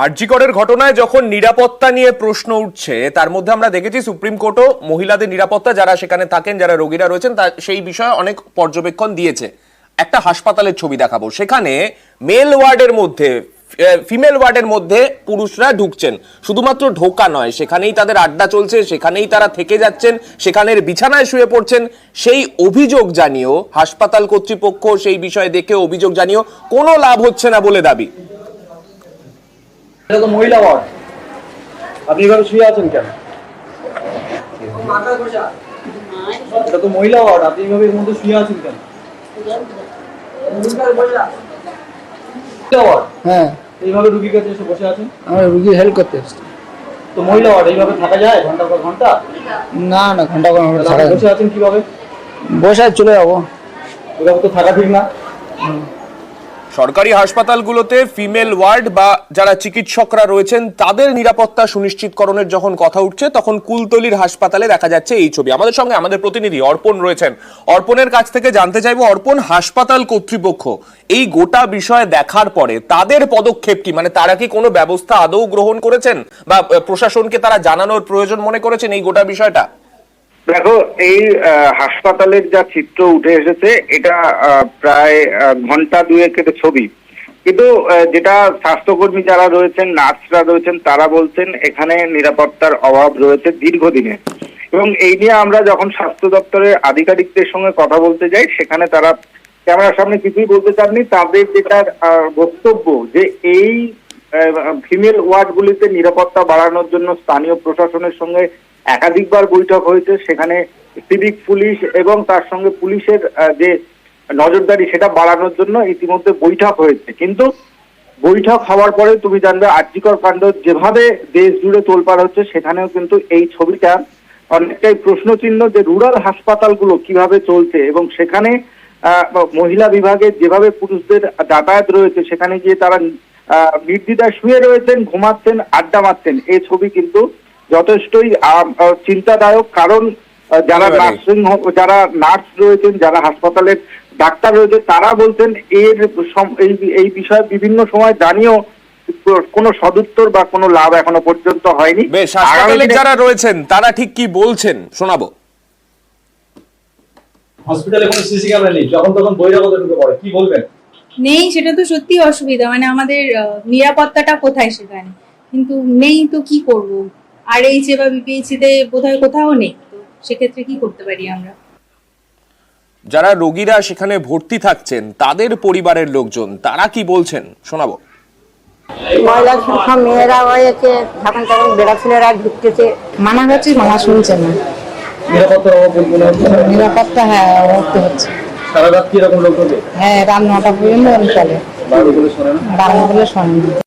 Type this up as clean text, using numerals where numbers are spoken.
আরজি করের ঘটনায় যখন নিরাপত্তা নিয়ে প্রশ্ন উঠছে, তার মধ্যে আমরা দেখেছি সুপ্রিম কোর্টও মহিলাদের নিরাপত্তা, যারা সেখানে থাকেন, যারা রোগীরা রয়েছেন, সেই বিষয়ে অনেক পর্যবেক্ষণ দিয়েছে। একটা হাসপাতালের ছবি দেখাবো, সেখানে মেল ওয়ার্ডের মধ্যে, ফিমেল ওয়ার্ডের মধ্যে পুরুষরা ঢুকছেন। শুধুমাত্র ঢোকা নয়, সেখানেই তাদের আড্ডা চলছে, সেখানেই তারা থেকে যাচ্ছেন, সেখানের বিছানায় শুয়ে পড়ছেন। সেই অভিযোগ জানিয়েও হাসপাতাল কর্তৃপক্ষ সেই বিষয়ে দেখে অভিযোগ জানিয়েও কোনো লাভ হচ্ছে না বলে দাবি। এটা তো মহিলা ওয়ার্ড, আপনি এভাবে শুয়ে আছেন কেন? এটা তো মহিলা ওয়ার্ড, আপনি এভাবে এর মধ্যে শুয়ে আছেন কেন? হ্যাঁ, এইভাবে রুগীর কাছে এসে বসে আছেন? আমরা রুগীর হেল্প করতে এসেছি। তো মহিলা ওয়ার্ড এইভাবে থাকা যায় ঘন্টার পর ঘন্টা? না না, ঘন্টা ঘন্টা তাহলে থাকা আপনি বসে আছেন কিভাবে? বসে চলে যাবো। এভাবে তো থাকা ঠিক না। সরকারি হাসপাতালগুলোতে ফিমেল ওয়ার্ড বা যারা চিকিৎসকরা রয়েছেন তাদের নিরাপত্তা সুনিশ্চিতকরণের যখন কথা উঠছে, তখন কুলতলির হাসপাতালে দেখা যাচ্ছে এই ছবি। আমাদের সঙ্গে আমাদের প্রতিনিধি অর্পণ রয়েছেন। অর্পণের কাছ থেকে জানতে চাইবো, অর্পণ, হাসপাতাল কর্তৃপক্ষ এই গোটা বিষয় দেখার পরে তাদের পদক্ষেপ কি? মানে তারা কি কোনো ব্যবস্থা আদৌ গ্রহণ করেছেন, বা প্রশাসনকে তারা জানানোর প্রয়োজন মনে করেছেন এই গোটা বিষয়টা? দেখো, এই হাসপাতালের যা চিত্র উঠে এসেছে, এটা প্রায় ঘন্টা দুয়েকের ছবি। কিন্তু যেটা স্বাস্থ্যকর্মী যারা রয়েছেন, নার্সরা রয়েছেন, তারা বলছেন এখানে নিরাপত্তার অভাব রয়েছে দীর্ঘদিনের। এবং এই নিয়ে আমরা যখন স্বাস্থ্য দপ্তরের আধিকারিকদের সঙ্গে কথা বলতে যাই, সেখানে তারা ক্যামেরার সামনে কিছুই বলতে চাননি। তাদের যেটা বক্তব্য, যে এই ফিমেল ওয়ার্ডগুলিতে নিরাপত্তা বাড়ানোর জন্য স্থানীয় প্রশাসনের সঙ্গে একাধিকবার বৈঠক হয়েছে। সেখানে সিভিক পুলিশ এবং তার সঙ্গে পুলিশের যে নজরদারি, সেটা বাড়ানোর জন্য ইতিমধ্যে বৈঠক হয়েছে। কিন্তু বৈঠক হওয়ার পরে তুমি জানবে, আরজিকর কাণ্ড যেভাবে দেশ জুড়ে তোলপাড় হচ্ছে, সেখানেও কিন্তু এই ছবিটা অনেকটাই প্রশ্নচিহ্ন, যে রুরাল হাসপাতালগুলো কিভাবে চলছে এবং সেখানে মহিলা বিভাগে যেভাবে পুরুষদের যাতায়াত রয়েছে, সেখানে গিয়ে তারা নির্দ্বিধায় শুয়ে রয়েছেন, ঘুমাচ্ছেন, আড্ডা মারছেন। এই ছবি কিন্তু যথেষ্টই চিন্তাদায়ক। কারণ যারা যারা নার্স রয়েছেন, যারা হাসপাতালের ডাক্তার রয়েছে, তারা বলছেন এই বিষয়ে বিভিন্ন সময় জানিয়েও কোনো সদুত্তর বা কোনো লাভ এখনো পর্যন্ত হয়নি। বেশ, হাসপাতালে যারা রয়েছেন তারা ঠিক কি বলছেন শোনাবো। হসপিটালে কোনো সিসি ক্যামেরা নেই, যখন তখন বহিরাগত ঢুকে পড়ে, কি বলবেন? নেই, সেটা তো সত্যি অসুবিধা। মানে আমাদের নিরাপত্তাটা কোথায় সেখানে, কিন্তু নেই তো কি করব। আর এই বা বিপিএইচসি তে বোধহয় কোথাও নেই, তো সেক্ষেত্রে কি করতে পারি আমরা? যারা রোগীরা সেখানে ভর্তি থাকছেন, তাদের পরিবারের লোকজন তারা কি বলছেন শোনাবো। মহিলা সব মেয়েরা হয়েছে, তখন তখন বেড়া ছেলেরা ঢুকতেছে, মানা হচ্ছে, মানা শুনছে না। নিরাপত্তার অভাব মনে হচ্ছে। নিরাপত্তা হ্যাঁ অভাব তো হচ্ছে। সারা রাত কি এরকম লোক ঢোকে? হ্যাঁ, রাত 9টা পর্যন্ত চলে, বারো বলে শোনে না। বারো বলে শোনে না।